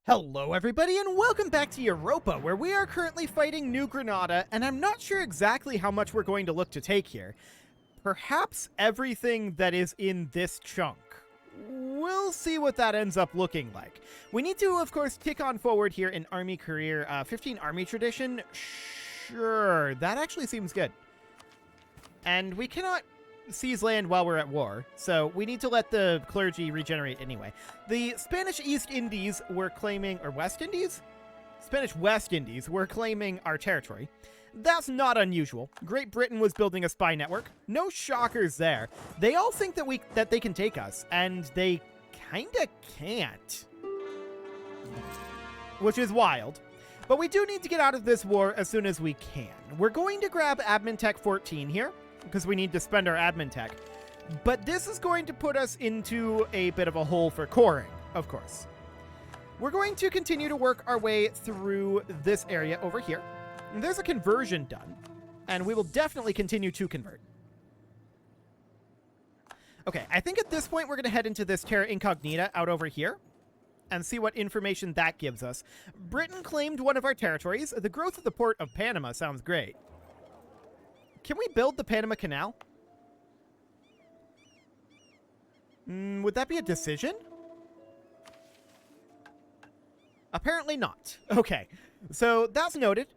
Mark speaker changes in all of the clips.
Speaker 1: Hello everybody and welcome back to Europa, where we are currently fighting New Granada, and I'm not sure exactly how much we're going to look to take here. Perhaps everything that is in this chunk. We'll see what that ends up looking like. We need to, of course, tick on forward here in Army Career. 15 Army Tradition? Sure, that actually seems good. And we cannot seize land while we're at war, so we need to let the clergy regenerate anyway. The Spanish East Indies were claiming, or West Indies? Spanish West Indies were claiming our territory. That's not unusual. Great Britain was building a spy network. No shockers there. They all think that they can take us, and they kinda can't. Which is wild. But we do need to get out of this war as soon as we can. We're going to grab Admin Tech 14 here, because we need to spend our admin tech. But this is going to put us into a bit of a hole for coring, of course. We're going to continue to work our way through this area over here. There's a conversion done, and we will definitely continue to convert. Okay, I think at this point we're going to head into this Terra Incognita out over here and see what information that gives us. Britain claimed one of our territories. The growth of the port of Panama sounds great. Can we build the Panama Canal? Would that be a decision? Apparently not. Okay, so that's noted.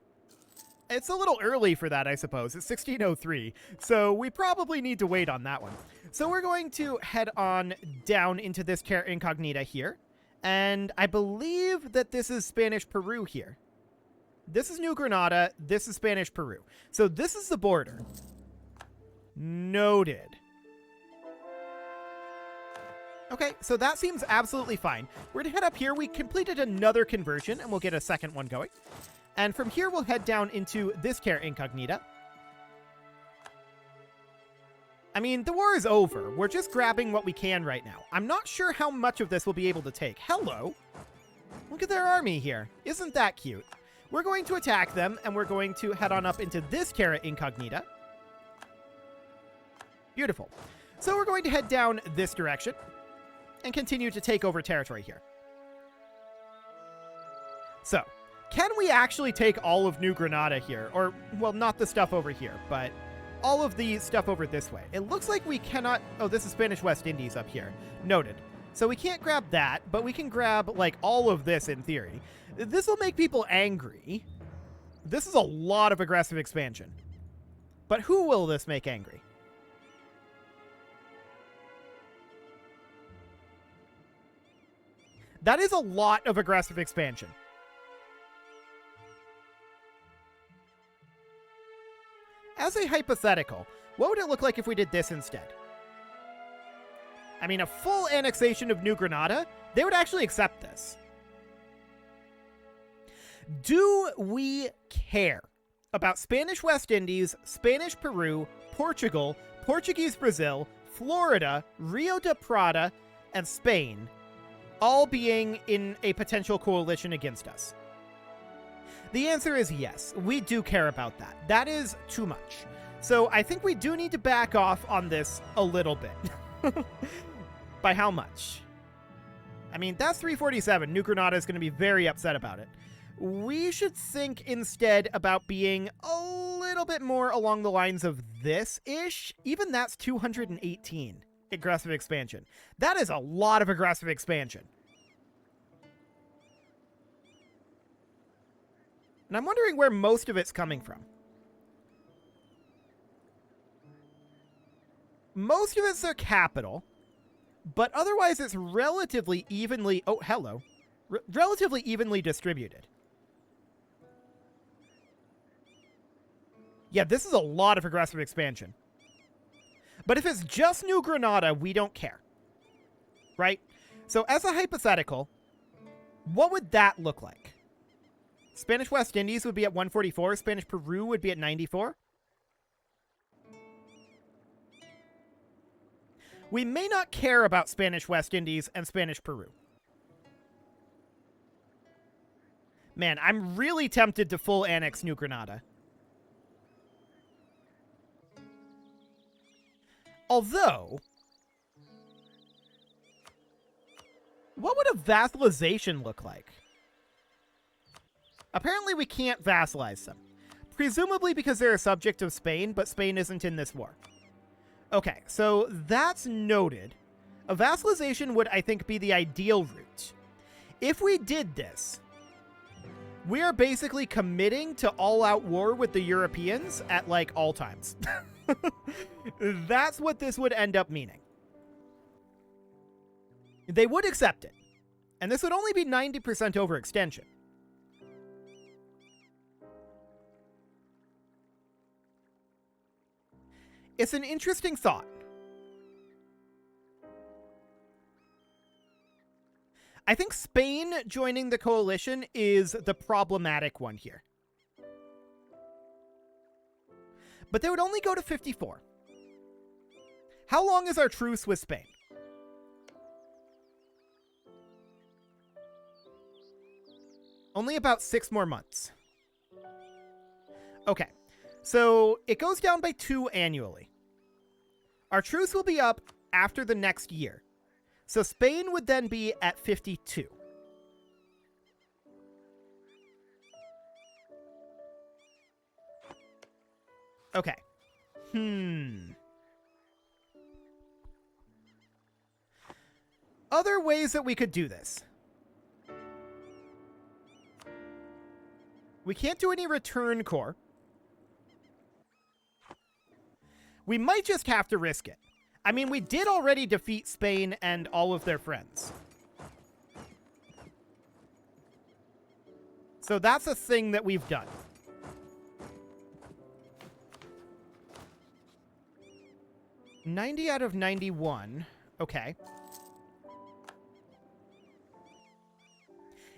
Speaker 1: It's a little early for that, I suppose. It's 1603, so we probably need to wait on that one. So we're going to head on down into this Terra Incognita here, and I believe that this is Spanish Peru here. This is New Granada. This is Spanish Peru. So this is the border. Noted. Okay, so that seems absolutely fine. We're going to head up here. We completed another conversion, and we'll get a second one going. And from here, we'll head down into this Terra Incognita. I mean, the war is over. We're just grabbing what we can right now. I'm not sure how much of this we'll be able to take. Hello. Look at their army here. Isn't that cute? We're going to attack them, and we're going to head on up into this Terra Incognita. Beautiful. So we're going to head down this direction and continue to take over territory here. So, can we actually take all of New Granada here? Or, well, not the stuff over here, but all of the stuff over this way. It looks like we cannot... Oh, this is Spanish West Indies up here. Noted. So we can't grab that, but we can grab, like, all of this in theory. This will make people angry. This is a lot of aggressive expansion. But who will this make angry? That is a lot of aggressive expansion. As a hypothetical, what would it look like if we did this instead? I mean, a full annexation of New Granada, they would actually accept this. Do we care about Spanish West Indies, Spanish Peru, Portugal, Portuguese Brazil, Florida, Rio de Prata, and Spain all being in a potential coalition against us? The answer is yes, we do care about that. That is too much. So I think we do need to back off on this a little bit. By how much? I mean, that's 347. New Granada is going to be very upset about it. We should think instead about being a little bit more along the lines of this-ish. Even that's 218 aggressive expansion. That is a lot of aggressive expansion. And I'm wondering where most of it's coming from. Most of it's their capital, but otherwise it's relatively evenly... Oh, hello. Relatively evenly distributed. Yeah, this is a lot of aggressive expansion. But if it's just New Granada, we don't care. Right? So as a hypothetical, what would that look like? Spanish West Indies would be at 144. Spanish Peru would be at 94. We may not care about Spanish West Indies and Spanish Peru. Man, I'm really tempted to full annex New Granada. Although, what would a vassalization look like? Apparently we can't vassalize them. Presumably because they're a subject of Spain, but Spain isn't in this war. Okay, so that's noted. A vassalization would, I think, be the ideal route. If we did this, we are basically committing to all-out war with the Europeans at, like, all times. That's what this would end up meaning. They would accept it. And this would only be 90% overextension. It's an interesting thought. I think Spain joining the coalition is the problematic one here. But they would only go to 54. How long is our truce with Spain? Only about 6 more months. Okay, so it goes down by 2 annually. Our truce will be up after the next year. So Spain would then be at 52. Okay. Other ways that we could do this. We can't do any return core. We might just have to risk it. I mean, we did already defeat Spain and all of their friends. So that's a thing that we've done. $90 out of $91. Okay.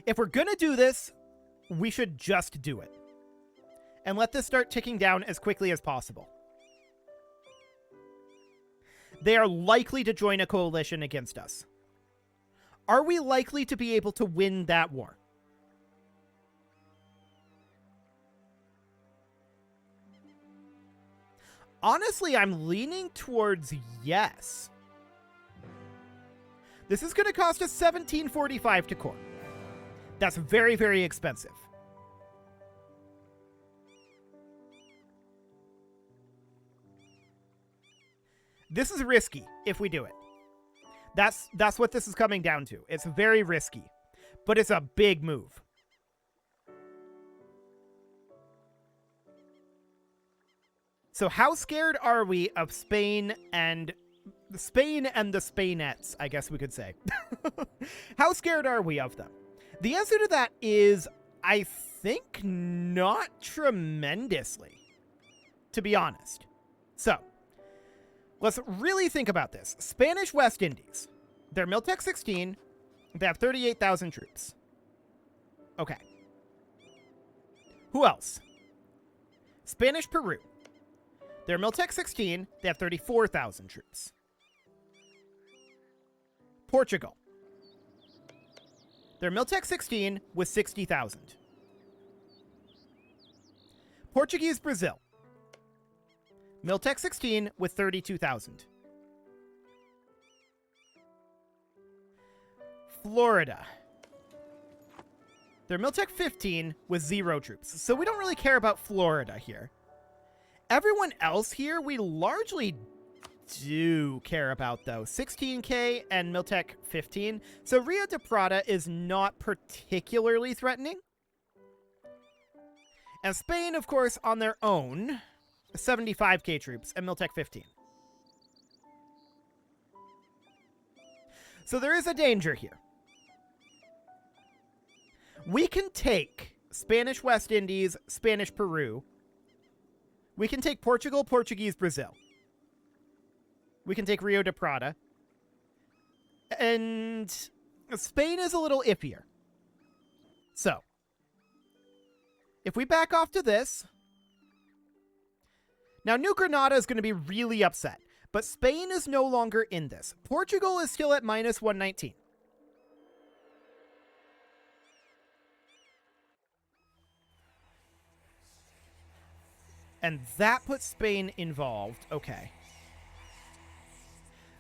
Speaker 1: If we're gonna do this, we should just do it. And let this start ticking down as quickly as possible. They are likely to join a coalition against us. Are we likely to be able to win that war? Honestly, I'm leaning towards yes. This is going to cost us $17.45 to core. That's very, very expensive. This is risky if we do it. That's what this is coming down to. It's very risky, but it's a big move. So how scared are we of Spain and the Spainettes, I guess we could say? How scared are we of them? The answer to that is, I think, not tremendously, to be honest. So, let's really think about this. Spanish West Indies. They're Miltech 16. They have 38,000 troops. Okay. Who else? Spanish Peru. They're Miltech 16. They have 34,000 troops. Portugal. They're Miltech 16 with 60,000. Portuguese Brazil. Miltech 16 with 32,000. Florida. They're Miltech 15 with 0 troops. So we don't really care about Florida here. Everyone else here we largely do care about, though. 16k and Miltech 15. So Rio de Prata is not particularly threatening. And Spain, of course, on their own, 75k troops and Miltech 15. So there is a danger here. We can take Spanish West Indies, Spanish Peru. We can take Portugal, Portuguese Brazil. We can take Rio de Prata. And Spain is a little iffier. So, if we back off to this... Now, New Granada is going to be really upset, but Spain is no longer in this. Portugal is still at minus 119. And that puts Spain involved. Okay.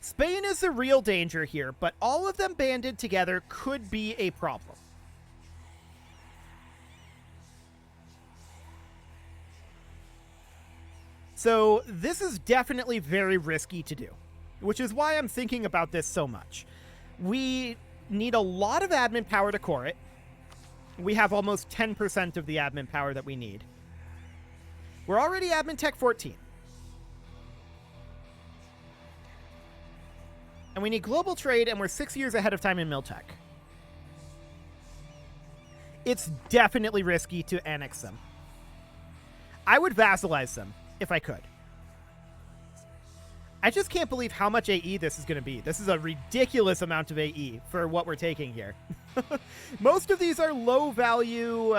Speaker 1: Spain is the real danger here, but all of them banded together could be a problem. So this is definitely very risky to do, which is why I'm thinking about this so much. We need a lot of admin power to core it. We have almost 10% of the admin power that we need. We're already admin tech 14. And we need global trade, and we're 6 years ahead of time in Miltech. It's definitely risky to annex them. I would vassalize them if I could. I just can't believe how much AE this is going to be. This is a ridiculous amount of AE for what we're taking here. Most of these are low-value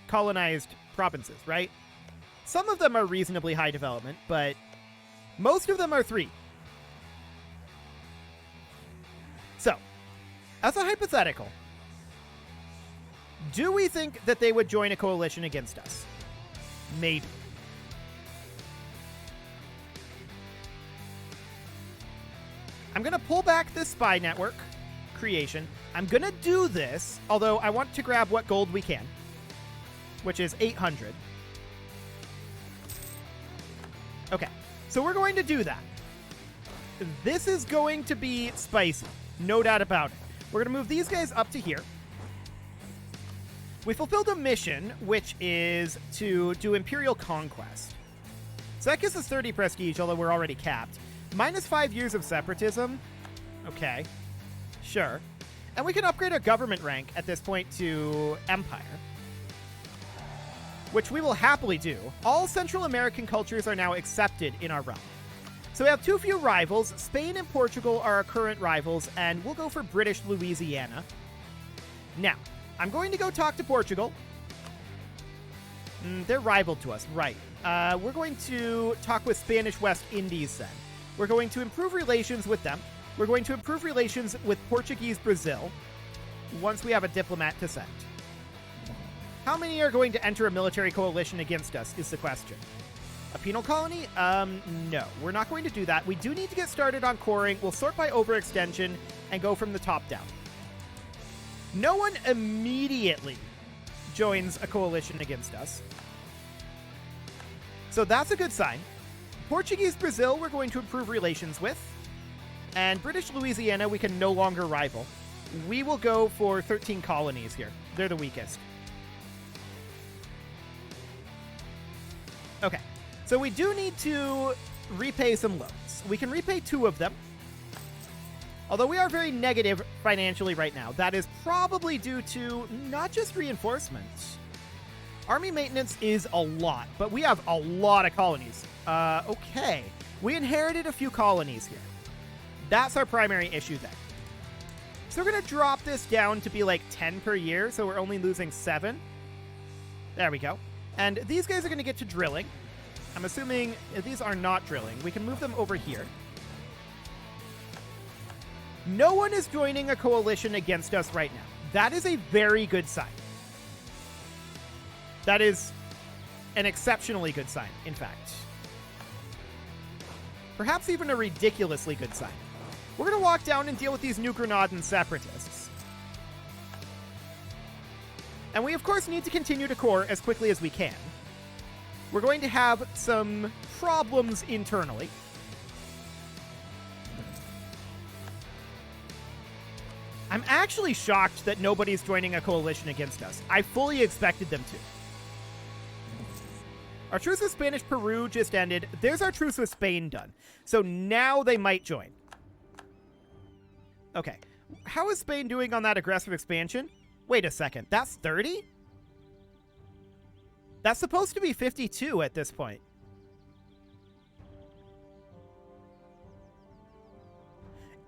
Speaker 1: colonized provinces, right? Some of them are reasonably high development, but most of them are 3. So, as a hypothetical, do we think that they would join a coalition against us? Maybe. I'm going to pull back this spy network creation. I'm going to do this, although I want to grab what gold we can, which is 800. Okay, so we're going to do that. This is going to be spicy, no doubt about it. We're going to move these guys up to here. We fulfilled a mission, which is to do Imperial Conquest. So that gives us 30 prestige, although we're already capped. Minus 5 years of separatism. Okay. Sure. And we can upgrade our government rank at this point to Empire, which we will happily do. All Central American cultures are now accepted in our realm. So we have 2 few rivals. Spain and Portugal are our current rivals, and we'll go for British Louisiana. Now, I'm going to go talk to Portugal. They're rival to us, right. We're going to talk with Spanish West Indies then. We're going to improve relations with them. We're going to improve relations with Portuguese Brazil once we have a diplomat to send. How many are going to enter a military coalition against us is the question. A penal colony? No, we're not going to do that. We do need to get started on coring. We'll sort by overextension and go from the top down. No one immediately joins a coalition against us. So that's a good sign. Portuguese Brazil, we're going to improve relations with. And British Louisiana, we can no longer rival. We will go for 13 colonies here. They're the weakest. Okay, so we do need to repay some loans. We can repay 2 of them. Although we are very negative financially right now. That is probably due to not just reinforcements. Army maintenance is a lot, but we have a lot of colonies. Okay. We inherited a few colonies here. That's our primary issue then. So we're going to drop this down to be like 10 per year, so we're only losing 7. There we go. And these guys are going to get to drilling. I'm assuming these are not drilling. We can move them over here. No one is joining a coalition against us right now. That is a very good sign. That is an exceptionally good sign, in fact. Perhaps even a ridiculously good sign. We're going to walk down and deal with these New Granadan separatists. And we, of course, need to continue to core as quickly as we can. We're going to have some problems internally. I'm actually shocked that nobody's joining a coalition against us. I fully expected them to. Our truce with Spanish Peru just ended. There's our truce with Spain done. So now they might join. Okay. How is Spain doing on that aggressive expansion? Wait a second. That's 30? That's supposed to be 52 at this point.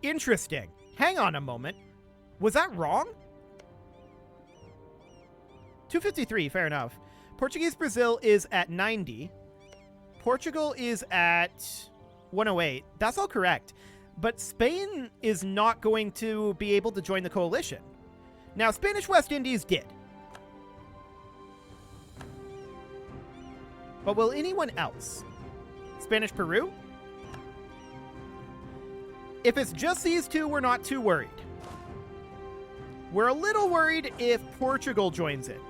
Speaker 1: Interesting. Hang on a moment. Was that wrong? 253, fair enough. Portuguese Brazil is at 90. Portugal is at 108. That's all correct. But Spain is not going to be able to join the coalition. Now, Spanish West Indies did. But will anyone else? Spanish Peru? If it's just these 2, we're not too worried. We're a little worried if Portugal joins it.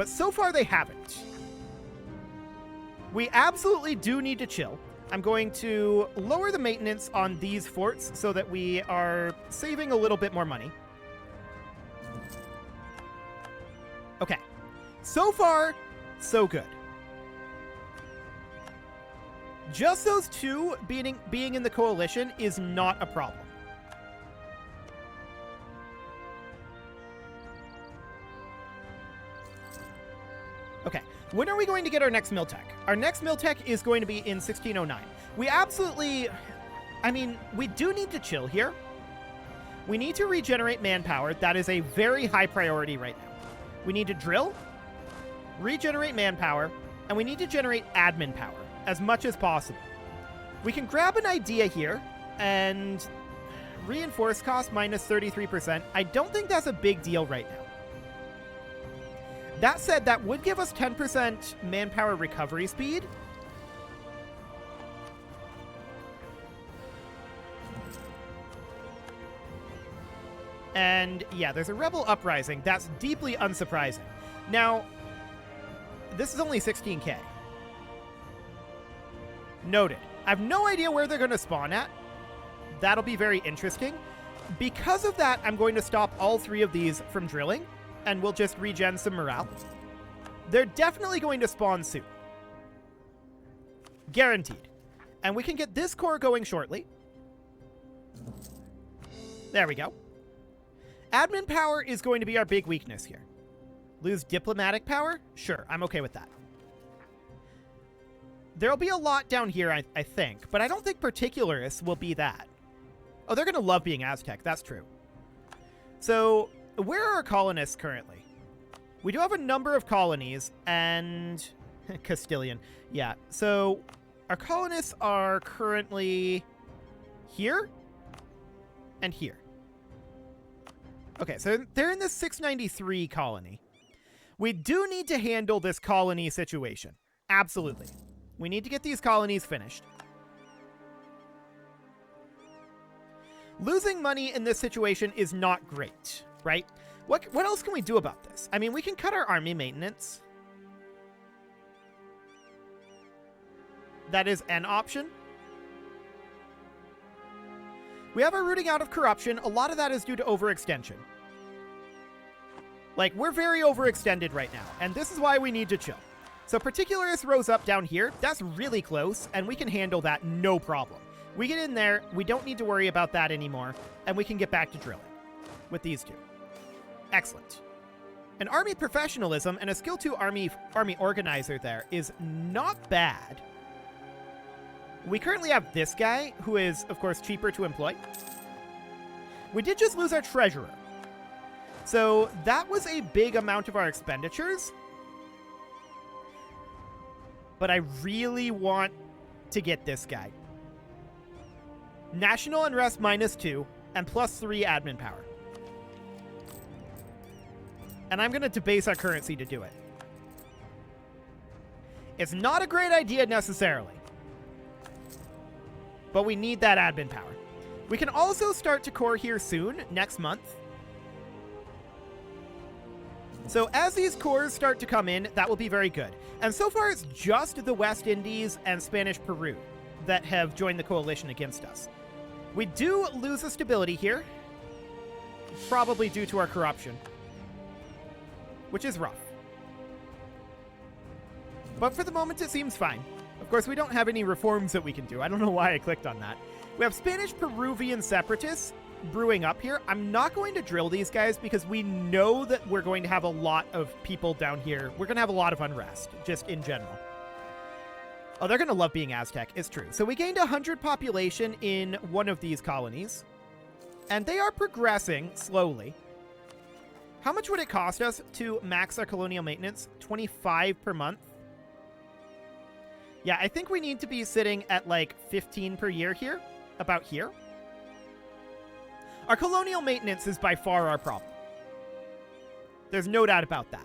Speaker 1: But so far they haven't. We absolutely do need to chill. I'm going to lower the maintenance on these forts so that we are saving a little bit more money. Okay. So far, so good. Just those two being in the coalition is not a problem. Okay, when are we going to get our next Miltech? Our next Miltech is going to be in 1609. We absolutely... I mean, we do need to chill here. We need to regenerate manpower. That is a very high priority right now. We need to drill, regenerate manpower, and we need to generate admin power as much as possible. We can grab an idea here and reinforce cost minus 33%. I don't think that's a big deal right now. That said, that would give us 10% manpower recovery speed. And yeah, there's a rebel uprising. That's deeply unsurprising. Now, this is only 16k. Noted. I have no idea where they're going to spawn at. That'll be very interesting. Because of that, I'm going to stop all three of these from drilling, and we'll just regen some morale. They're definitely going to spawn soon. Guaranteed. And we can get this core going shortly. There we go. Admin power is going to be our big weakness here. Lose diplomatic power? Sure, I'm okay with that. There'll be a lot down here, I think, but I don't think particularists will be that. Oh, they're going to love being Aztec. That's true. So, where are our colonists currently? We do have a number of colonies, and... Castilian. Yeah, so our colonists are currently here and here. Okay, so they're in the 693 colony. We do need to handle this colony situation. Absolutely. We need to get these colonies finished. Losing money in this situation is not great, right? What else can we do about this? I mean, we can cut our army maintenance. That is an option. We have our rooting out of corruption. A lot of that is due to overextension. Like, we're very overextended right now, and this is why we need to chill. So Particularist rose up down here. That's really close, and we can handle that no problem. We get in there, we don't need to worry about that anymore, and we can get back to drilling with these two. Excellent. An army professionalism and a skill 2 army organizer there is not bad. We currently have this guy, who is, of course, cheaper to employ. We did just lose our treasurer. So that was a big amount of our expenditures. But I really want to get this guy. National unrest -2 and +3 admin power. And I'm going to debase our currency to do it. It's not a great idea necessarily. But we need that admin power. We can also start to core here soon, next month. So as these cores start to come in, that will be very good. And so far, it's just the West Indies and Spanish Peru that have joined the coalition against us. We do lose a stability here, probably due to our corruption, which is rough. But for the moment, it seems fine. Of course, we don't have any reforms that we can do. I don't know why I clicked on that. We have Spanish-Peruvian separatists brewing up here. I'm not going to drill these guys because we know that we're going to have a lot of people down here. We're going to have a lot of unrest, just in general. Oh, they're going to love being Aztec. It's true. So we gained 100 population in one of these colonies, and they are progressing slowly. How much would it cost us to max our colonial maintenance? 25 per month? Yeah, I think we need to be sitting at like 15 per year here, about here. Our colonial maintenance is by far our problem. There's no doubt about that.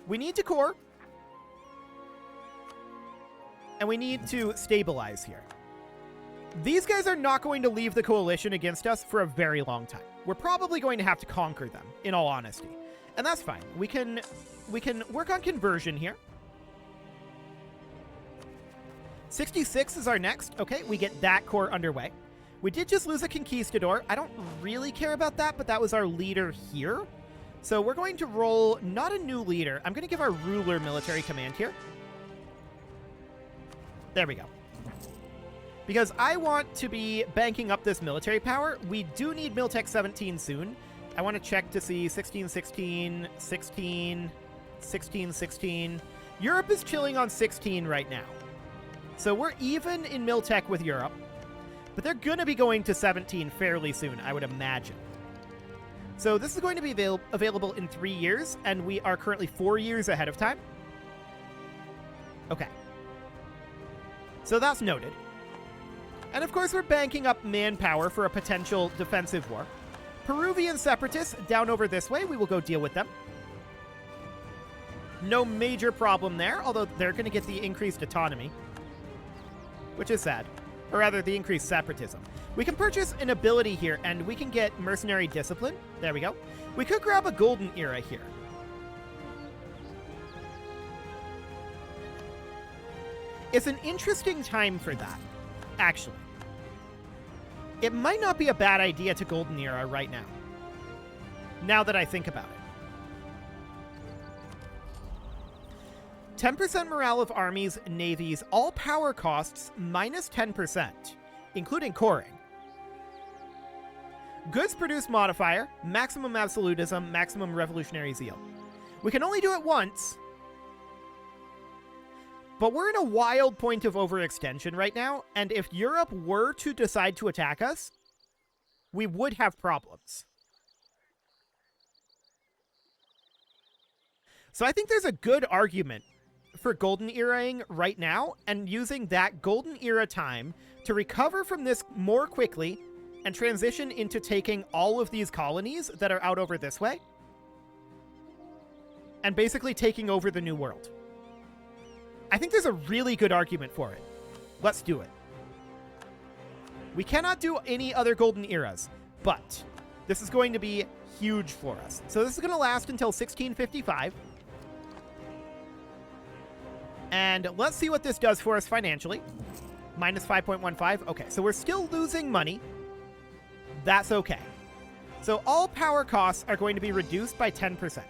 Speaker 1: We need to core. And we need to stabilize here. These guys are not going to leave the coalition against us for a very long time. We're probably going to have to conquer them, in all honesty. And that's fine. We can work on conversion here. 66 is our next. Okay, we get that core underway. We did just lose a conquistador. I don't really care about that, but that was our leader here. So we're going to roll not a new leader. I'm going to give our ruler military command here. There we go. Because I want to be banking up this military power. We do need Miltech 17 soon. I want to check to see 16, 16, 16, 16, 16. Europe is chilling on 16 right now. So we're even in Miltech with Europe. But they're going to be going to 17 fairly soon, I would imagine. So this is going to be available in 3 years, and we are currently 4 years ahead of time. Okay. So that's noted. And of course, we're banking up manpower for a potential defensive war. Peruvian separatists down over this way. We will go deal with them. No major problem there, although they're going to get the increased autonomy, which is sad. Or rather, the increased separatism. We can purchase an ability here, and we can get mercenary discipline. There we go. We could grab a golden era here. It's an interesting time for that, actually. It might not be a bad idea to golden era right now. Now that I think about it. 10% morale of armies, navies, all power costs minus 10%, including coring. Goods produced modifier, maximum absolutism, maximum revolutionary zeal. We can only do it once, but we're in a wild point of overextension right now, and if Europe were to decide to attack us, we would have problems. So I think there's a good argument for golden eraing right now and using that golden era time to recover from this more quickly and transition into taking all of these colonies that are out over this way and basically taking over the New World. I think there's a really good argument for it. Let's do it. We cannot do any other golden eras, but this is going to be huge for us. So this is going to last until 1655. And let's see what this does for us financially. Minus 5.15. Okay, so we're still losing money. That's okay. So all power costs are going to be reduced by 10%.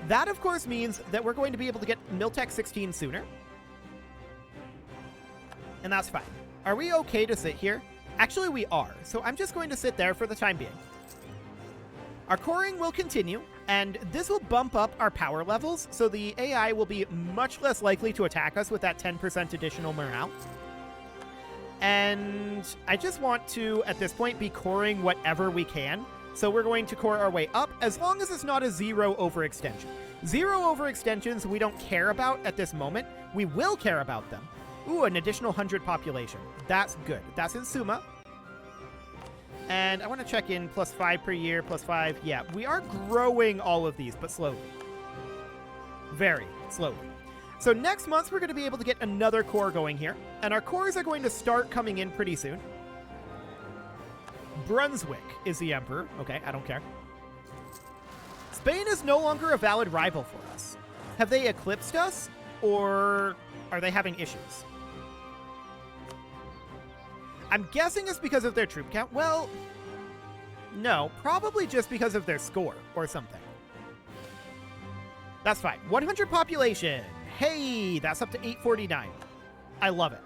Speaker 1: That, of course, means that we're going to be able to get Miltech 16 sooner. And that's fine. Are we okay to sit here? Actually, we are. So I'm just going to sit there for the time being. Our coring will continue, and this will bump up our power levels, so the AI will be much less likely to attack us with that 10% additional morale. And I just want to, at this point, be coring whatever we can. So we're going to core our way up, as long as it's not a zero overextension. Zero overextensions we don't care about at this moment. We will care about them. Ooh, an additional 100 population. That's good. That's in Suma. And I want to check in +5 per year, +5. Yeah, we are growing all of these, but slowly. Very slowly. So next month, we're going to be able to get another core going here. And our cores are going to start coming in pretty soon. Brunswick is the emperor. Okay, I don't care. Spain is no longer a valid rival for us. Have they eclipsed us, or are they having issues? I'm guessing it's because of their troop count. Well, no, probably just because of their score or something. That's fine. 100 population. Hey, that's up to 849. I love it.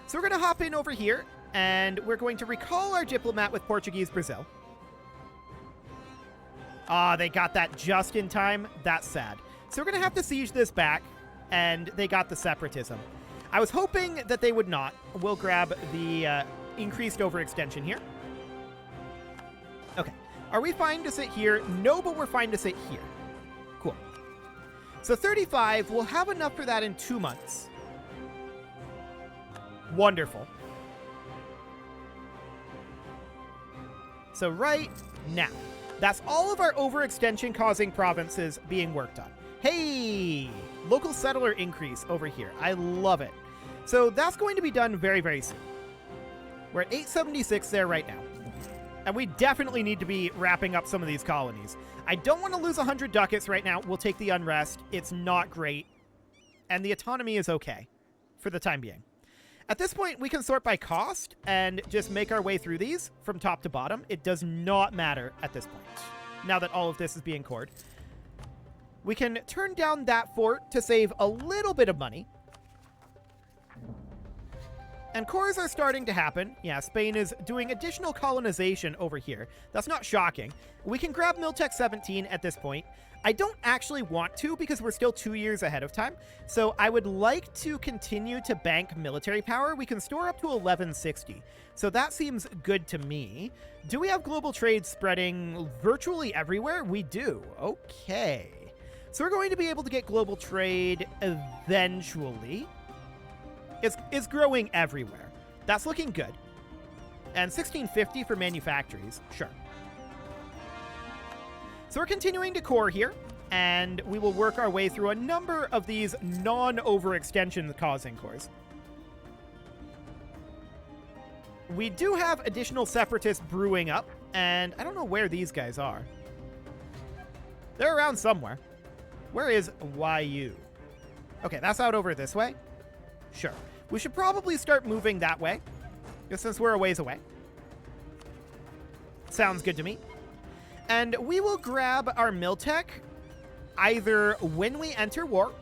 Speaker 1: So we're going to hop in over here, and we're going to recall our diplomat with Portuguese Brazil. Ah, they got that just in time. That's sad. So we're going to have to siege this back, and they got the separatism. I was hoping that they would not. We'll grab the increased overextension here. Okay. Are we fine to sit here? No, but we're fine to sit here. Cool. So 35, we'll have enough for that in 2 months. Wonderful. So right now, that's all of our overextension causing provinces being worked on. Hey, local settler increase over here. I love it. So that's going to be done very, very soon. We're at 876 there right now. And we definitely need to be wrapping up some of these colonies. I don't want to lose 100 ducats right now. We'll take the unrest. It's not great. And the autonomy is okay for the time being. At this point, we can sort by cost and just make our way through these from top to bottom. It does not matter at this point, now that all of this is being cored. We can turn down that fort to save a little bit of money. And cores are starting to happen. Yeah, Spain is doing additional colonization over here. That's not shocking. We can grab Miltech 17 at this point. I don't actually want to because we're still 2 years ahead of time. So I would like to continue to bank military power. We can store up to 1160. So that seems good to me. Do we have global trade spreading virtually everywhere? We do. Okay. So we're going to be able to get global trade eventually. It's growing everywhere. That's looking good. And 1650 for manufactories. Sure. So we're continuing to core here, and we will work our way through a number of these non-overextension causing cores. We do have additional separatists brewing up, and I don't know where these guys are. They're around somewhere. Where is YU? Okay, that's out over this way. Sure. We should probably start moving that way, since we're a ways away. Sounds good to me. And we will grab our Miltech either when we enter war,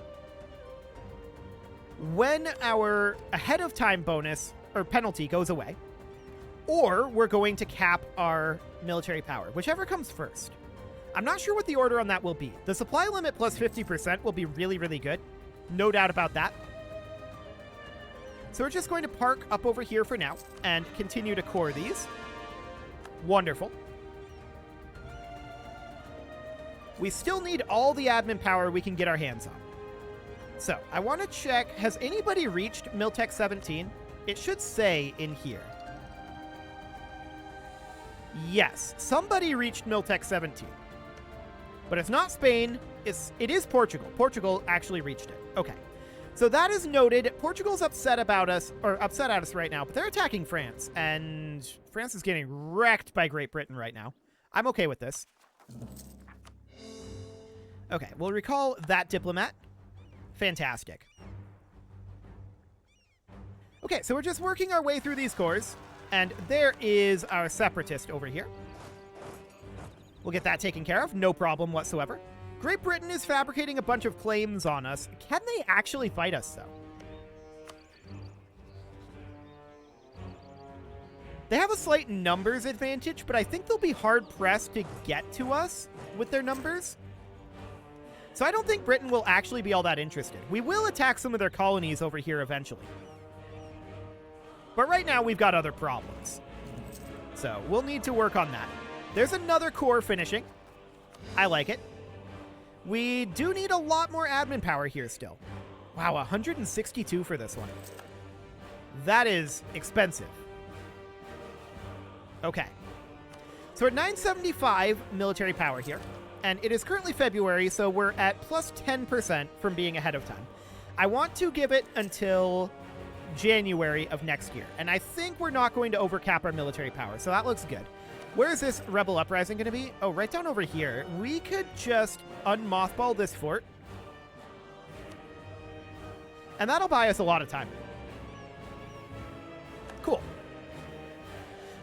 Speaker 1: when our ahead of time bonus or penalty goes away, or we're going to cap our military power, whichever comes first. I'm not sure what the order on that will be. The supply limit plus 50% will be really, really good. No doubt about that. So we're just going to park up over here for now and continue to core these. Wonderful. We still need all the admin power we can get our hands on. So I want to check, has anybody reached Miltech 17? It should say in here. Yes, somebody reached Miltech 17. But it's not Spain, it is Portugal. Portugal actually reached it. Okay. So that is noted. Portugal's upset at us right now, but they're attacking France, and France is getting wrecked by Great Britain right now. I'm okay with this. Okay, we'll recall that diplomat. Fantastic. Okay, so we're just working our way through these cores, and there is our separatist over here. We'll get that taken care of, no problem whatsoever. Great Britain is fabricating a bunch of claims on us. Can they actually fight us, though? They have a slight numbers advantage, but I think they'll be hard-pressed to get to us with their numbers. So I don't think Britain will actually be all that interested. We will attack some of their colonies over here eventually. But right now, we've got other problems. So we'll need to work on that. There's another core finishing. I like it. We do need a lot more admin power here still. Wow, 162 for this one. That is expensive. Okay. So we're at 975 military power here. And it is currently February, so we're at plus 10% from being ahead of time. I want to give it until January of next year. And I think we're not going to overcap our military power, so that looks good. Where is this rebel uprising going to be? Oh, right down over here. We could just unmothball this fort. And that'll buy us a lot of time. Cool.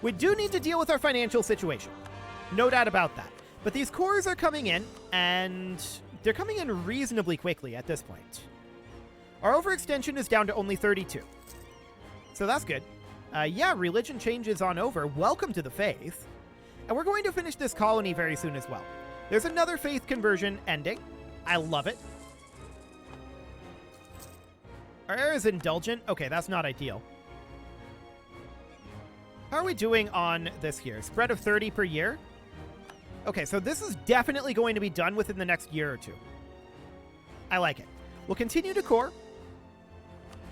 Speaker 1: We do need to deal with our financial situation. No doubt about that. But these cores are coming in, and they're coming in reasonably quickly at this point. Our overextension is down to only 32. So that's good. Yeah, religion changes on over. Welcome to the faith. And we're going to finish this colony very soon as well. There's another faith conversion ending. I love it. Our air is indulgent. Okay, that's not ideal. How are we doing on this here? Spread of 30 per year? Okay, so this is definitely going to be done within the next year or two. I like it. We'll continue to core.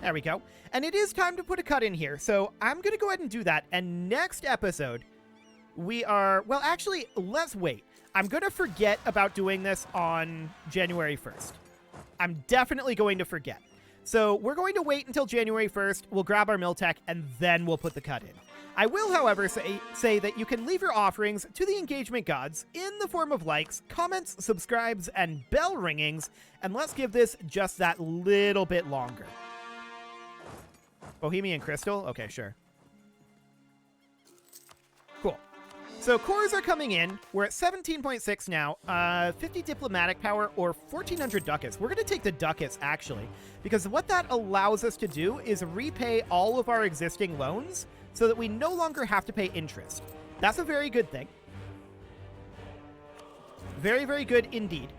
Speaker 1: There we go. And it is time to put a cut in here. So I'm going to go ahead and do that. And next episode, we are... Well, actually, let's wait. I'm going to forget about doing this on January 1st. I'm definitely going to forget. So we're going to wait until January 1st. We'll grab our Miltech, and then we'll put the cut in. I will, however, say that you can leave your offerings to the engagement gods in the form of likes, comments, subscribes, and bell ringings, and let's give this just that little bit longer. Bohemian Crystal? Okay, sure. Cool. So cores are coming in. We're at 17.6 now. 50 diplomatic power or 1,400 ducats. We're going to take the ducats, actually, because what that allows us to do is repay all of our existing loans so that we no longer have to pay interest. That's a very good thing. Very, very good indeed.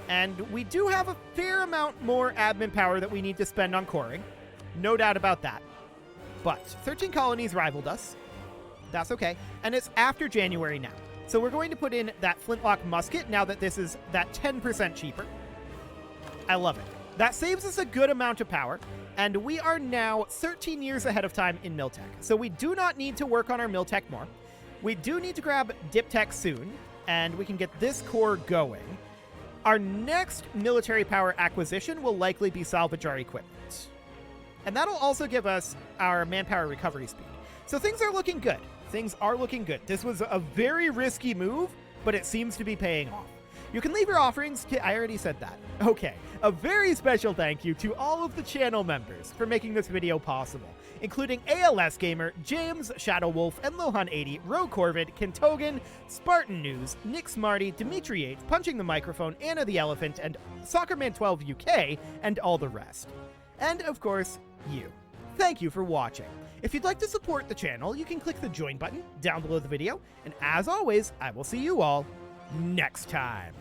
Speaker 1: And we do have a fair amount more admin power that we need to spend on coring. No doubt about that. But 13 colonies rivaled us. That's okay. And it's after January now. So we're going to put in that flintlock musket now that this is that 10% cheaper. I love it. That saves us a good amount of power. And we are now 13 years ahead of time in Miltech. So we do not need to work on our Miltech more. We do need to grab Diptech soon, and we can get this core going. Our next military power acquisition will likely be salvage our equipment. And that'll also give us our manpower recovery speed. So things are looking good. Things are looking good. This was a very risky move, but it seems to be paying off. You can leave your offerings to... I already said that. Okay. A very special thank you to all of the channel members for making this video possible, including ALS Gamer, James, Shadow Wolf, and Lohan80, Ro Corvid, Kentogan, Spartan News, Nick Smarty, Dimitri 8, Punching the Microphone, Anna the Elephant, and Soccerman12 UK, and all the rest. And, of course, you. Thank you for watching. If you'd like to support the channel, you can click the join button down below the video, and as always, I will see you all next time.